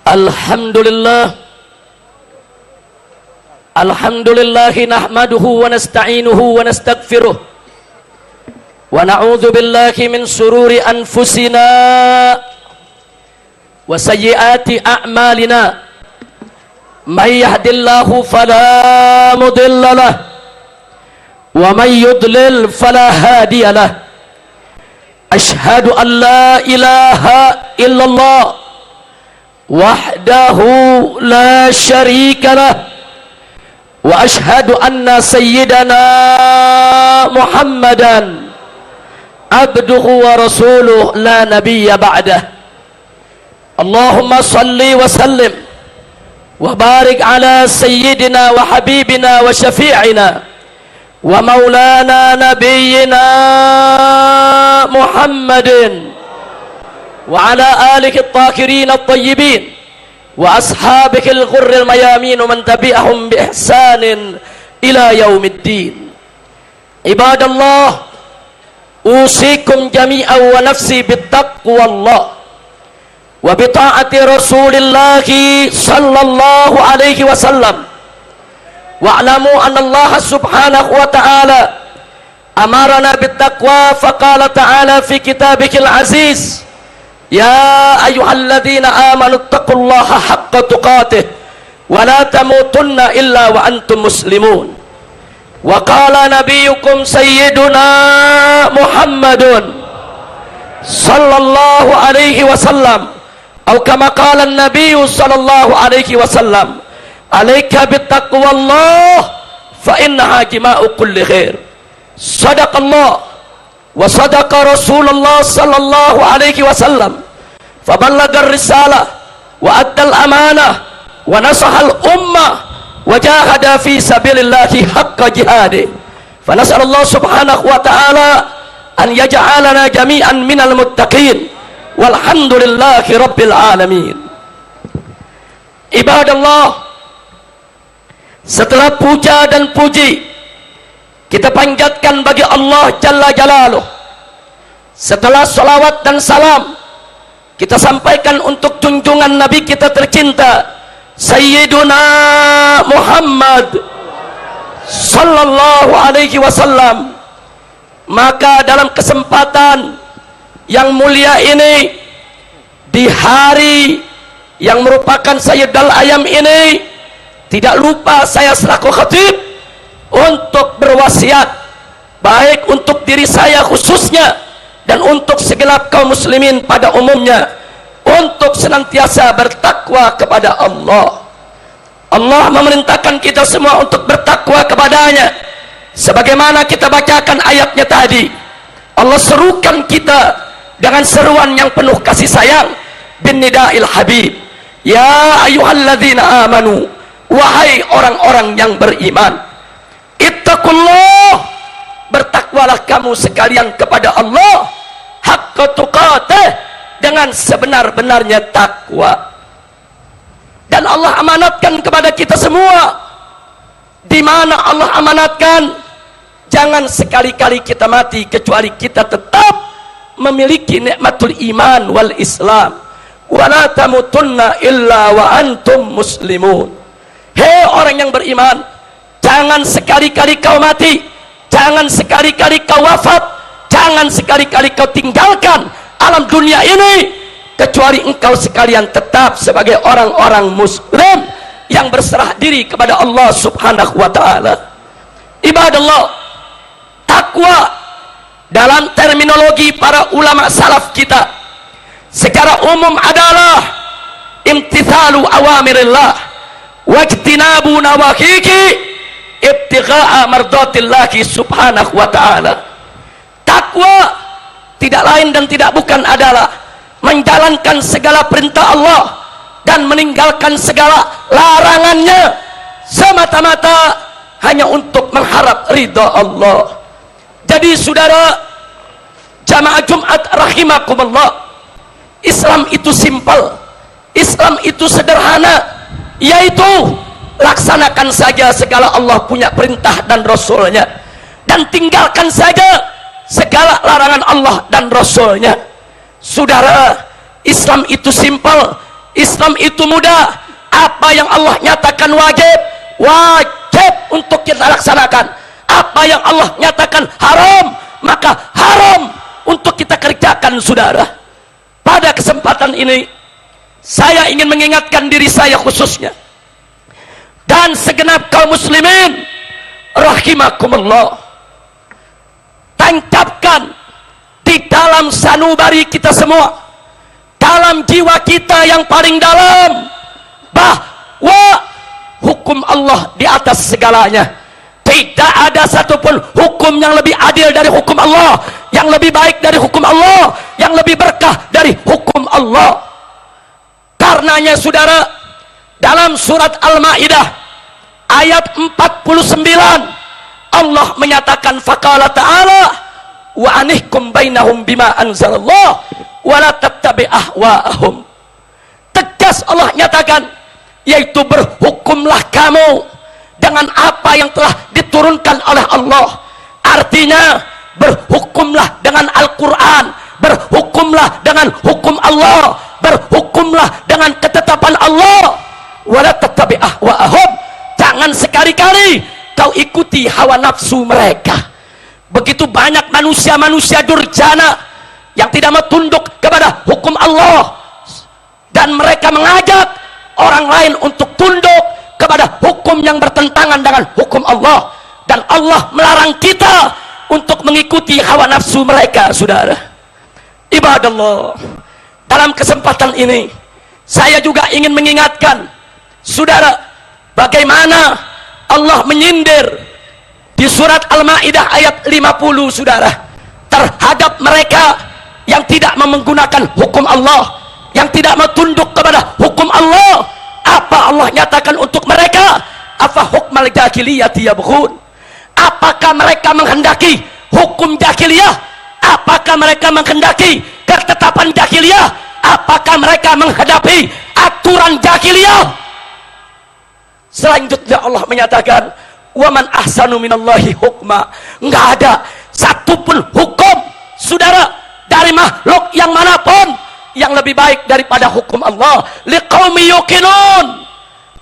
Alhamdulillah, alhamdulillahi nahmaduhu wa nasta'inuhu wa nastaghfiruh wa na'udzu billahi min sururi anfusina wa sayyiati a'malina. May yahdillahu fala mudilla lah wa may yudlil fala hadiya lah. Ashhadu an la ilaha illallah wahdahu la syarika lah wa ashhadu anna sayyidana Muhammadan abduhu wa rasuluh la nabiyya ba'dah. Allahumma salli wa sallim wa barik ala sayyidina wa habibina wa syafi'ina wa maulana nabiyyina Muhammadin wa ala alihi at-tahirin at-tayyibin wa ashabihi al-ghurri al-mayamin wa man tabi'ahum bi ihsanin ila yaumiddin. Ibadallah, usikum jami'an wa nafsi bittaqwallah wa bi ta'ati Rasulillah sallallahu alaihi wasallam. Wa'lamu anna Allah subhanahu wa ta'ala amarana bittaqwa faqala ta'ala fi kitabihil aziz: Ya ayyuhalladzina amanu taqullaha haqqa tuqatih wa la tamutunna illa wa antum muslimun. Wa qala nabiyyukum sayyiduna Muhammadun sallallahu alaihi wasallam atau kama qala an-nabiyyu sallallahu alaihi wasallam: Alaika bittaqwallah fa innaha jima'u kulli khair. Sadaqallah wa sadaqa Rasulullah sallallahu alaihi wasallam fa ballaga risalah wa addal amanah wa nasahal ummah wa jahada fi sabilillahi haqqa jihadi. Fa nas'alullah subhanahu wa ta'ala an yaj'alana jami'an minal muttaqin walhamdulillahi rabbil alamin. Ibadallah, setelah puja dan puji kita panjatkan bagi Allah Jalla Jalaluh, setelah salawat dan salam kita sampaikan untuk junjungan Nabi kita tercinta Sayyiduna Muhammad sallallahu alaihi wasallam. Maka dalam kesempatan yang mulia ini, di hari yang merupakan Sayyidul Ayam ini, tidak lupa saya selaku khatib untuk berwasiat, baik untuk diri saya khususnya dan untuk segenap kaum muslimin pada umumnya, untuk senantiasa bertakwa kepada Allah. Allah memerintahkan kita semua untuk bertakwa kepadanya, sebagaimana kita bacakan ayatnya tadi. Allah serukan kita dengan seruan yang penuh kasih sayang, bin nidail habib: Ya ayyuhalladzina amanu, wahai orang-orang yang beriman, ittaqullah, bertakwalah kamu sekalian kepada Allah, haqqa tuqatih, dengan sebenar-benarnya takwa. Dan Allah amanatkan kepada kita semua. Di mana Allah amanatkan, jangan sekali-kali kita mati kecuali kita tetap memiliki nikmatul iman wal islam. Wa la tamutunna illa wa antum muslimun. Hei orang yang beriman, jangan sekali-kali kau mati, jangan sekali-kali kau wafat, jangan sekali-kali kau tinggalkan alam dunia ini kecuali engkau sekalian tetap sebagai orang-orang muslim yang berserah diri kepada Allah subhanahu wa ta'ala. Ibadallah, takwa dalam terminologi para ulama salaf kita secara umum adalah imtithalu awamirillah wajtinabu nawahihi ibtigha'a mardatillahi subhanahu wa ta'ala. Takwa tidak lain dan tidak bukan adalah menjalankan segala perintah Allah dan meninggalkan segala larangannya semata-mata hanya untuk mengharap ridha Allah. Jadi saudara jamaah Jumat rahimakumullah, Islam itu simpel, Islam itu sederhana, yaitu laksanakan saja segala Allah punya perintah dan Rasulnya, dan tinggalkan saja segala larangan Allah dan Rasulnya. Saudara, Islam itu simpel, Islam itu mudah. Apa yang Allah nyatakan wajib, wajib untuk kita laksanakan. Apa yang Allah nyatakan haram, maka haram untuk kita kerjakan. Saudara, pada kesempatan ini saya ingin mengingatkan diri saya khususnya dan segenap kaum muslimin rahimakumullah, tancapkan di dalam sanubari kita semua, dalam jiwa kita yang paling dalam, bahwa hukum Allah di atas segalanya. Tidak ada satupun hukum yang lebih adil dari hukum Allah, yang lebih baik dari hukum Allah, yang lebih berkah dari hukum Allah. Karenanya saudara, dalam surat Al-Maidah ayat 49 Allah menyatakan, faqala ta'ala wa anihkum bainahum bima anzalallah wa la tattabi' ahwa'ahum. Tegas Allah nyatakan, yaitu berhukumlah kamu dengan apa yang telah diturunkan oleh Allah. Artinya berhukumlah dengan Al-Quran, berhukumlah dengan hukum Allah, berhukumlah dengan ketetapan Allah. Wala tattabi' ahwa'ahum, jangan sekali-kali kau ikuti hawa nafsu mereka. Begitu banyak manusia-manusia durjana yang tidak mau tunduk kepada hukum Allah, dan mereka mengajak orang lain untuk tunduk kepada hukum yang bertentangan dengan hukum Allah, dan Allah melarang kita untuk mengikuti hawa nafsu mereka. Saudara, ibadallah, dalam kesempatan ini saya juga ingin mengingatkan saudara, bagaimana Allah menyindir di surat Al-Maidah ayat 50 saudara, terhadap mereka yang tidak menggunakan hukum Allah, yang tidak mau tunduk kepada hukum Allah. Apa Allah nyatakan untuk mereka? Afa hukmal jahiliyati yabghun. Apakah mereka menghendaki hukum jahiliyah? Apakah mereka menghendaki ketetapan jahiliyah? Apakah mereka menghadapi aturan jahiliyah? Selanjutnya Allah menyatakan, waman ahsanu minallahi hukma. Enggak ada satupun hukum saudara dari makhluk yang manapun yang lebih baik daripada hukum Allah. Liqaumi yuqinun,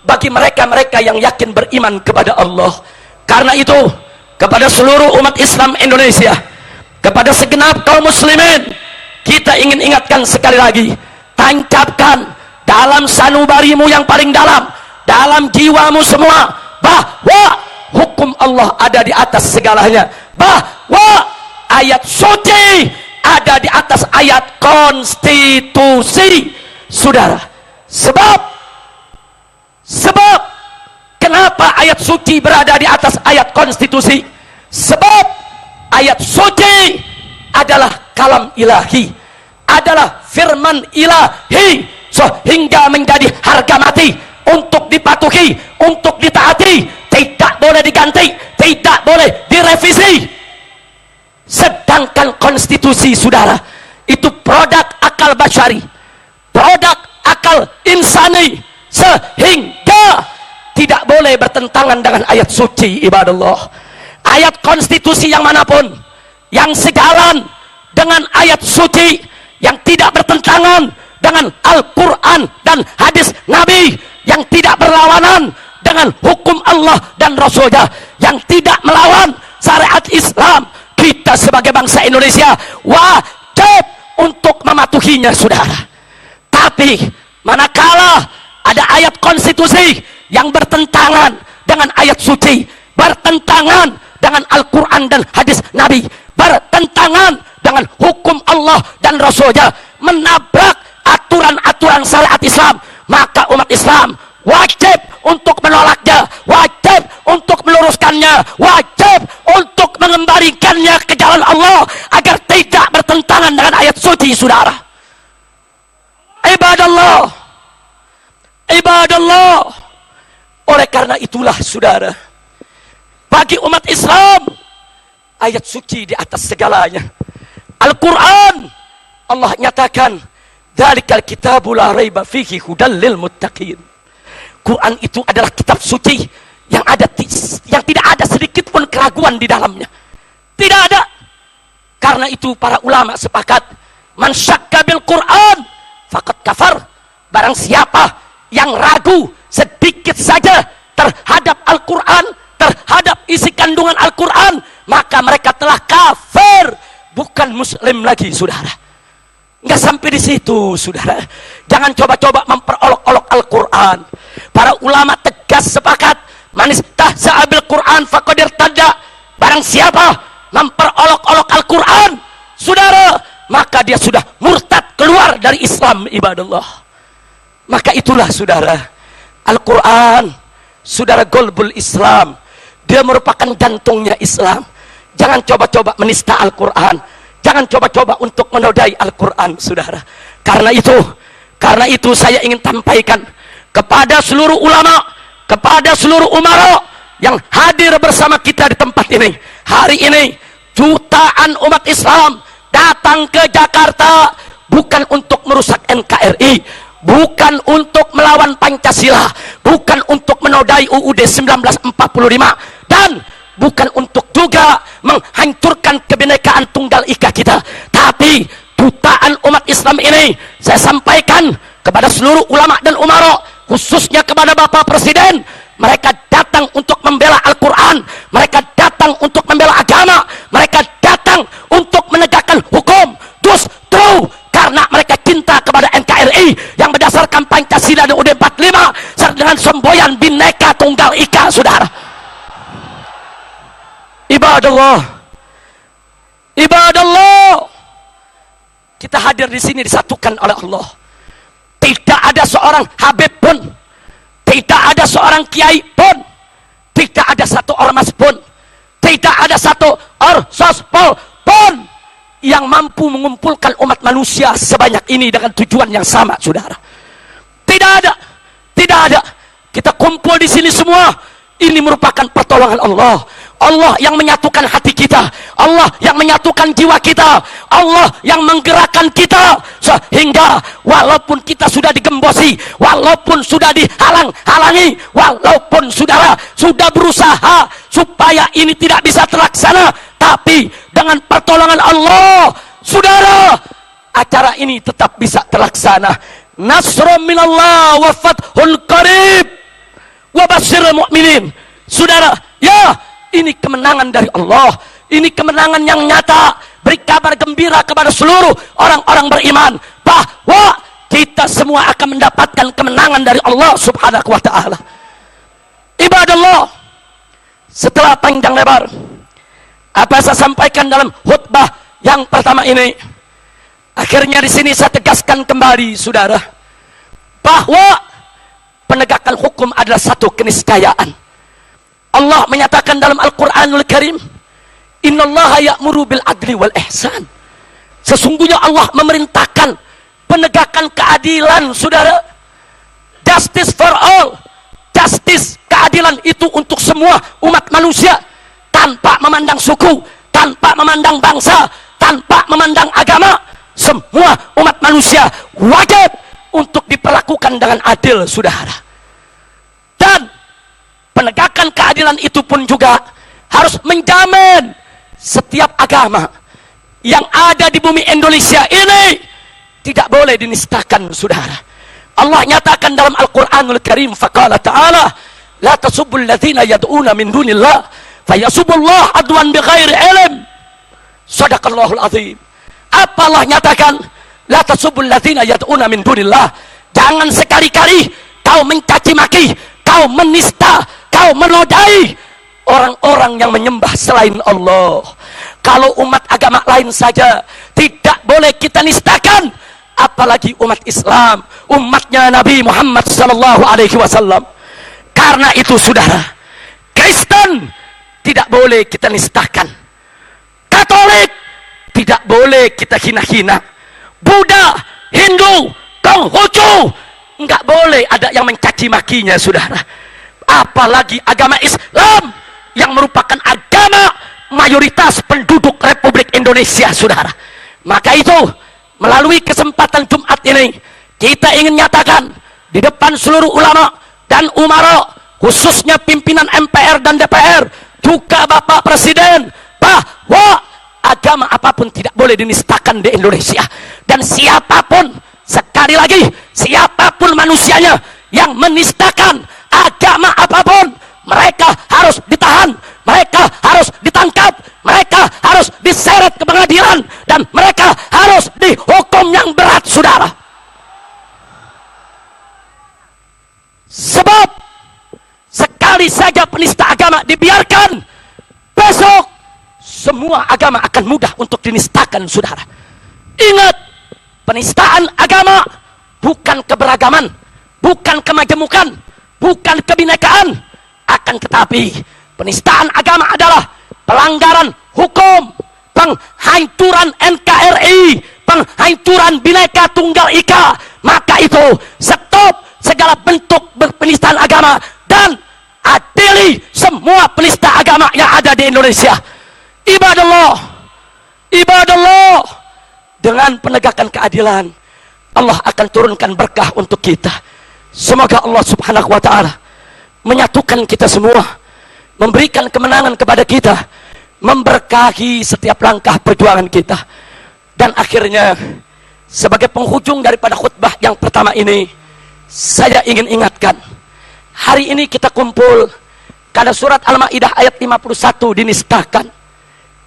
bagi mereka-mereka yang yakin beriman kepada Allah. Karena itu, kepada seluruh umat Islam Indonesia, kepada segenap kaum muslimin, kita ingin ingatkan sekali lagi, tancapkan dalam sanubarimu yang paling dalam jiwamu semua, bahwa hukum Allah ada di atas segalanya, bahwa ayat suci ada di atas ayat konstitusi. Saudara, sebab kenapa ayat suci berada di atas ayat konstitusi? Sebab ayat suci adalah kalam ilahi, adalah firman ilahi, sehingga menjadi harga mati untuk dipatuhi, untuk ditaati, tidak boleh diganti, tidak boleh direvisi. Sedangkan konstitusi saudara itu produk akal basyari, produk akal insani, sehingga tidak boleh bertentangan dengan ayat suci. Ibadallah, ayat konstitusi yang manapun yang sejalan dengan ayat suci, yang tidak bertentangan dengan Al-Quran dan hadis Nabi, yang tidak berlawanan dengan hukum Allah dan Rasulnya, yang tidak melawan syariat Islam, kita sebagai bangsa Indonesia wajib untuk mematuhinya saudara. Tapi manakala ada ayat konstitusi yang bertentangan dengan ayat suci, bertentangan dengan Al-Quran dan hadis Nabi, bertentangan dengan hukum Allah dan Rasulnya, menabrak aturan-aturan syariat Islam, maka umat Islam wajib untuk menolaknya, wajib untuk meluruskannya, wajib untuk mengembalikannya ke jalan Allah agar tidak bertentangan dengan ayat suci saudara. Ibadallah, ibadallah, oleh karena itulah saudara, bagi umat Islam ayat suci di atas segalanya. Al-Quran, Allah nyatakan, dzalikal kitabu la raiba fihi hudal lil muttaqin. Quran itu adalah kitab suci yang tidak ada sedikit pun keraguan di dalamnya. Tidak ada. Karena itu para ulama sepakat, man syakka bil Quran faqad kafar. Barang siapa yang ragu sedikit saja terhadap Al-Quran, terhadap isi kandungan Al-Quran, maka mereka telah kafir, bukan muslim lagi, saudara. Nggak sampai di situ, saudara. Jangan coba-coba memperolok-olok Al-Quran. Para ulama tegas sepakat, man istahza'a bil Quran faqad irtadda. Barang siapa memperolok-olok Al-Quran, saudara, maka dia sudah murtad, keluar dari Islam, ibadallah. Maka itulah, saudara, Al-Quran, saudara, golbul Islam. Dia merupakan jantungnya Islam. Jangan coba-coba menista Al-Quran. Jangan coba-coba untuk menodai Al-Quran, saudara. Karena itu saya ingin sampaikan kepada seluruh ulama, kepada seluruh umara yang hadir bersama kita di tempat ini. Hari ini jutaan umat Islam datang ke Jakarta bukan untuk merusak NKRI, bukan untuk melawan Pancasila, bukan untuk menodai UUD 1945, dan bukan untuk juga menghancurkan kebinekaan tunggal ika kita. Tapi jutaan umat Islam ini, saya sampaikan kepada seluruh ulama dan umara, khususnya kepada Bapak Presiden, mereka datang untuk membela Al-Quran, mereka datang untuk membela agama, mereka datang untuk menegakkan hukum. Justru karena mereka cinta kepada NKRI yang berdasarkan Pancasila dan UUD 45 serta dengan semboyan Bhinneka Tunggal Ika, saudara. Ibadallah, ibadallah, kita hadir di sini disatukan oleh Allah. Tidak ada seorang habib pun, tidak ada seorang kiai pun, tidak ada satu ormas pun, tidak ada satu orsospol pun yang mampu mengumpulkan umat manusia sebanyak ini dengan tujuan yang sama, saudara. Tidak ada, tidak ada. Kita kumpul di sini semua. Ini merupakan pertolongan Allah. Allah yang menyatukan hati kita, Allah yang menyatukan jiwa kita, Allah yang menggerakkan kita, sehingga walaupun kita sudah digembosi, walaupun sudah dihalang-halangi, walaupun saudara sudah berusaha supaya ini tidak bisa terlaksana, tapi dengan pertolongan Allah, saudara, acara ini tetap bisa terlaksana. Nasrun minallah wa fathun qarib wa basyiril mu'minin. Saudara, ya, ini kemenangan dari Allah, ini kemenangan yang nyata. Beri kabar gembira kepada seluruh orang-orang beriman bahwa kita semua akan mendapatkan kemenangan dari Allah subhanahu wa ta'ala. Ibadallah, setelah panjang lebar apa yang saya sampaikan dalam khutbah yang pertama ini, akhirnya di sini saya tegaskan kembali, saudara, bahwa penegakan hukum adalah satu keniscayaan. Allah menyatakan dalam Al-Quranul Karim, innallaha ya'muru bil adli wal ihsan. Sesungguhnya Allah memerintahkan penegakan keadilan, saudara. Justice for all. Justice, keadilan itu untuk semua umat manusia, tanpa memandang suku, tanpa memandang bangsa, tanpa memandang agama. Semua umat manusia wajib untuk diperlakukan dengan adil, saudara. Dan penegakan keadilan itu pun juga harus menjamin setiap agama yang ada di bumi Indonesia ini tidak boleh dinistakan, saudara. Allah nyatakan dalam Al-Quranul Karim, faqala ta'ala, la tasubbul ladzina yad'una min dunillah fayasubbullah adwan bighairi ilm. Shadaqallahul azim. Apa Allah nyatakan? La tasubbul ladzina yad'una min dunillah. Jangan sekali-kali kau mencaci maki, kau menista, kau menodai orang-orang yang menyembah selain Allah. Kalau umat agama lain saja tidak boleh kita nistakan, apalagi umat Islam, umatnya Nabi Muhammad SAW. Karena itu, saudara, Kristen tidak boleh kita nistakan, Katolik tidak boleh kita hina-hina, Buddha, Hindu, Konghucu nggak boleh ada yang mencaci makinya, saudara. Apalagi agama Islam yang merupakan agama mayoritas penduduk Republik Indonesia, saudara. Maka itu, melalui kesempatan Jumat ini, kita ingin nyatakan di depan seluruh ulama dan umara, khususnya pimpinan MPR dan DPR, juga Bapak Presiden, bahwa agama agama apapun tidak boleh dinistakan di Indonesia. Dan siapapun, sekali lagi, siapapun manusianya yang menistakan agama apapun, mereka harus ditahan, mereka harus ditangkap, mereka harus diseret ke pengadilan, dan mereka harus dihukum yang berat, saudara. Sebab sekali saja penista agama dibiarkan, besok semua agama akan mudah untuk dinistakan, saudara. Ingat, penistaan agama bukan keberagaman, bukan kemajemukan, bukan kebinekaan, akan tetapi penistaan agama adalah pelanggaran hukum, penghancuran NKRI, penghancuran Bhinneka Tunggal Ika. Maka itu stop segala bentuk penistaan agama dan adili semua penista agama yang ada di Indonesia. Ibadallah, ibadallah, dengan penegakan keadilan Allah akan turunkan berkah untuk kita. Semoga Allah subhanahu wa ta'ala menyatukan kita semua, memberikan kemenangan kepada kita, memberkahi setiap langkah perjuangan kita. Dan akhirnya, sebagai penghujung daripada khutbah yang pertama ini, saya ingin ingatkan, hari ini kita kumpul karena surat Al-Maidah ayat 51 dinistakan.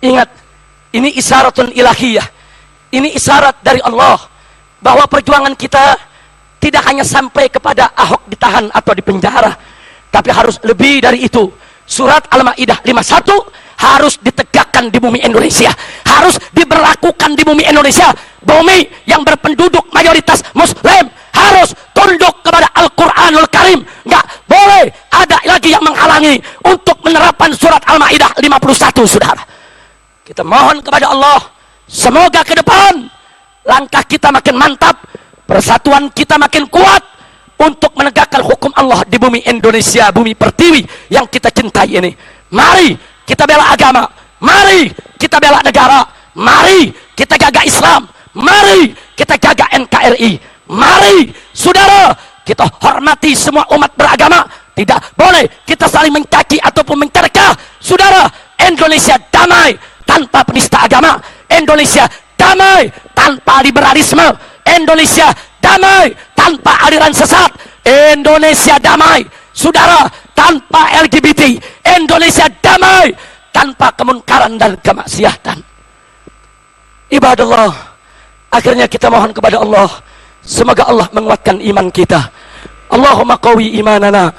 Ingat, ini isyaratun ilahiyah, ini isyarat dari Allah bahwa perjuangan kita tidak hanya sampai kepada Ahok ditahan atau dipenjara, tapi harus lebih dari itu. Surat Al-Maidah 51 harus ditegakkan di bumi Indonesia, harus diberlakukan di bumi Indonesia. Bumi yang berpenduduk mayoritas Muslim harus tunduk kepada Al-Quranul Karim. Nggak boleh ada lagi yang menghalangi untuk penerapan surat Al-Maidah 51, saudara. Kita mohon kepada Allah, semoga ke depan langkah kita makin mantap, persatuan kita makin kuat untuk menegakkan hukum Allah di bumi Indonesia, bumi pertiwi yang kita cintai ini. Mari kita bela agama, mari kita bela negara, mari kita jaga Islam, mari kita jaga NKRI, mari saudara kita hormati semua umat beragama. Tidak boleh kita saling mencaci ataupun mencercah. Saudara, Indonesia damai tanpa penista agama, Indonesia damai tanpa liberalisme, Indonesia damai tanpa aliran sesat, Indonesia damai, saudara, tanpa LGBT, Indonesia damai tanpa kemunkaran dan kemaksiatan. Ibadallah, akhirnya kita mohon kepada Allah, semoga Allah menguatkan iman kita. Allahumma qawi imanana,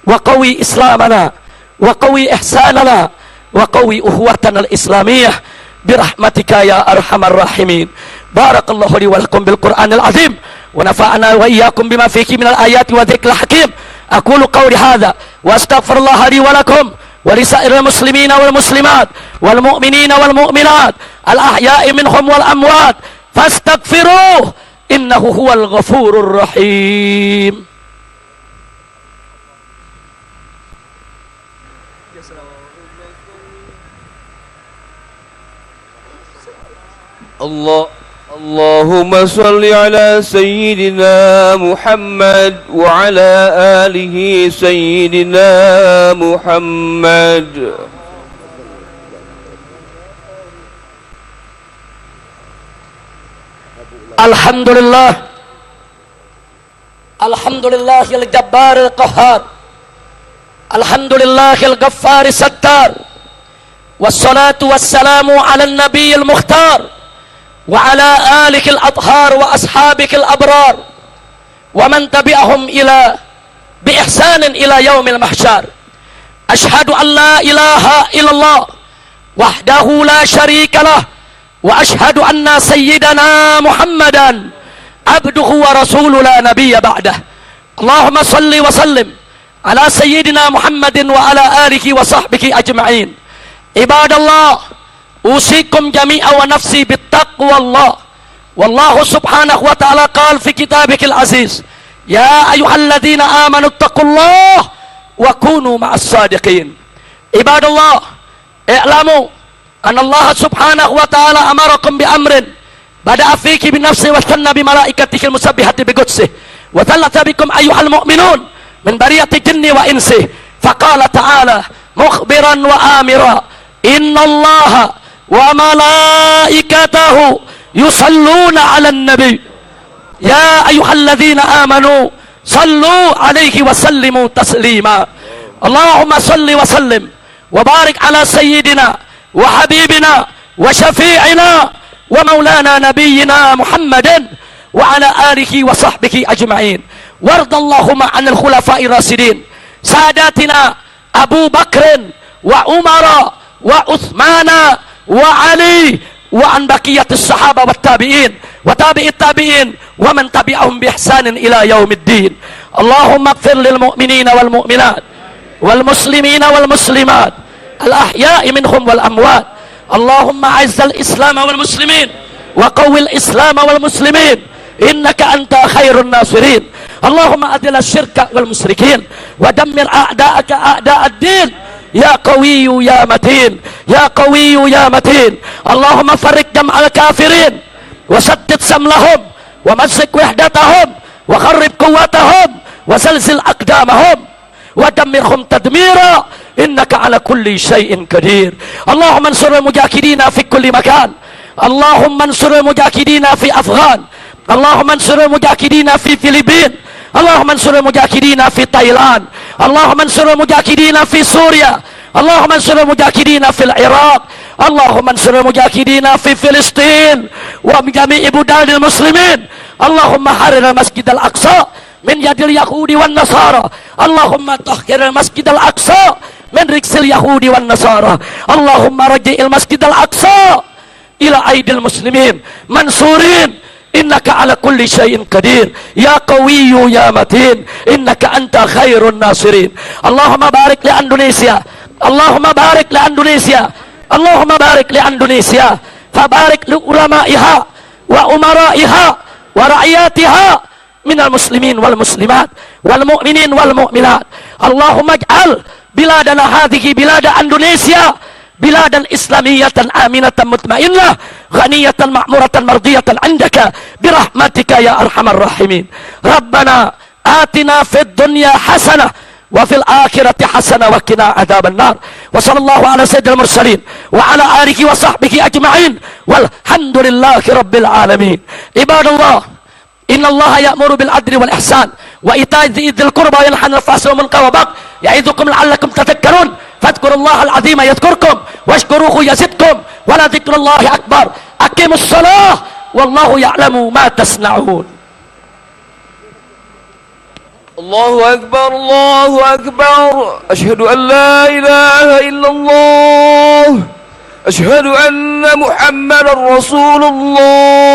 wa qawi islamana, wa qawi ihsanana, wa qawi uhuwatana al-islamiyah birahmatika ya arhamar rahimin. Barakallahu li wa lakum bil Qur'anil azim wa nafa'ana wa iyyakum bima fihi minal ayati wa dzikril hakim. Aqulu qawli hadza wa astaghfirullah li wa lakum wa lisairil muslimina wal muslimat wal mu'minina wal mu'minat al ahya'i minhum wal amwat fastaghfiruh innahu huwal ghafurur rahim. Allahumma salli ala Sayyidina Muhammad wa ala alihi Sayyidina Muhammad. Alhamdulillah, Alhamdulillahil Jabbaril Qahhar, Alhamdulillahil Ghaffari Sattar, wassalatu wassalamu ala nabiyil mukhtar wa ala alikil adhar wa ashabikil abrar wa man tabi'ahum ila bi ihsanin ila yaumil mahsyar. Ashhadu an la ilaha illallah wahdahu la syarika lah wa ashhadu anna sayyidana Muhammadan abduhu wa rasuluhu la nabiyya ba'dah. Allahumma salli wa sallim ala sayyidina Muhammadin wa ala alihi wa sahbihi ajma'in. Ibadallah, usikum jami'a wa nafsi bittaqwallah. Wallahu subhanahu wa ta'ala qala fi kitabikil aziz, ya ayyuhalladzina amanu ittaqullah wa kunu ma'as sadiqin. Ibadallah, i'lamu anna Allah subhanahu wa ta'ala amarakum bi amrin bada'a fiki bi nafsi wa thanna bi malaikatihi musabbihati bi qudsi wa thalatha bikum ayyuhal mu'minun min bariyati jinni wa insi. Faqala ta'ala mukhbiran wa amira, inna Allah وملائكته يصلون على النبي يا أيها الذين آمنوا صلوا عليه وسلموا تسليما اللهم صل وسلم وبارك على سيدنا وحبيبنا وشفيعنا ومولانا نبينا محمد وعلى آله وصحبه أجمعين وارض اللهم عن الخلفاء الراشدين ساداتنا أبو بكر وعمر وعثمان وعلي وعن بقية الصحابة والتابعين وتابع التابعين ومن تبعهم بإحسان إلى يوم الدين اللهم اغفر للمؤمنين والمؤمنات والمسلمين والمسلمات الأحياء منهم والأموات اللهم أعز الإسلام والمسلمين وقوي الإسلام والمسلمين إنك أنت خير الناصرين اللهم أذل الشرك والمشركين ودمر أعداءك أعداء الدين يا قوي يا متين يا قوي يا متين اللهم فرق جمع الكافرين وشتت سملهم ومزق وحدتهم وخرب قوتهم وزلزل أقدامهم ودمرهم تدميرا إنك على كل شيء قدير اللهم انصر المجاهدين في كل مكان اللهم انصر المجاهدين في أفغان اللهم انصر المجاهدين في فلبين اللهم انصر المجاهدين في تايلاند اللهم انصر المجاهدين في سوريا اللهم انصر المجاهدين في العراق اللهم انصر المجاهدين في فلسطين وجميع بلدان المسلمين اللهم حرر المسجد الأقصى من يد اليهود والنصارى اللهم طهر المسجد الأقصى من رجس اليهود والنصارى اللهم رجع المسجد الأقصى إلى أيدي المسلمين منصورين إنك على كل شيء قدير يا قوي يا متين إنك أنت خير الناصرين اللهم بارك لأندونيسيا اللهم بارك لأندونيسيا اللهم بارك لأندونيسيا فبارك لعلمائها وأمرائها ورعياتها من المسلمين والمسلمات والمؤمنين والمؤمنات اللهم اجعل بلادنا هذه بلاد أندونيسيا بلادا إسلامية آمنة مطمئنة غنية معمورة مرضية عندك برحمتك يا أرحم الراحمين ربنا آتنا في الدنيا حسنة وفي الآخرة حسنة وقنا عذاب النار وصلى الله على سيد المرسلين وعلى آله وصحبه أجمعين والحمد لله رب العالمين عباد الله إن الله يأمر بالعدل والإحسان وإيتاء ذي القربى وينهى عن الفحشاء والمنكر والبغي يعظكم لعلكم تذكرون فاذكروا الله العظيم يذكركم واشكروه يزدكم ولذكر الله أكبر أقيموا الصلاة والله يعلم ما تصنعون الله أكبر الله أكبر أشهد أن لا إله إلا الله أشهد أن محمدا رسول الله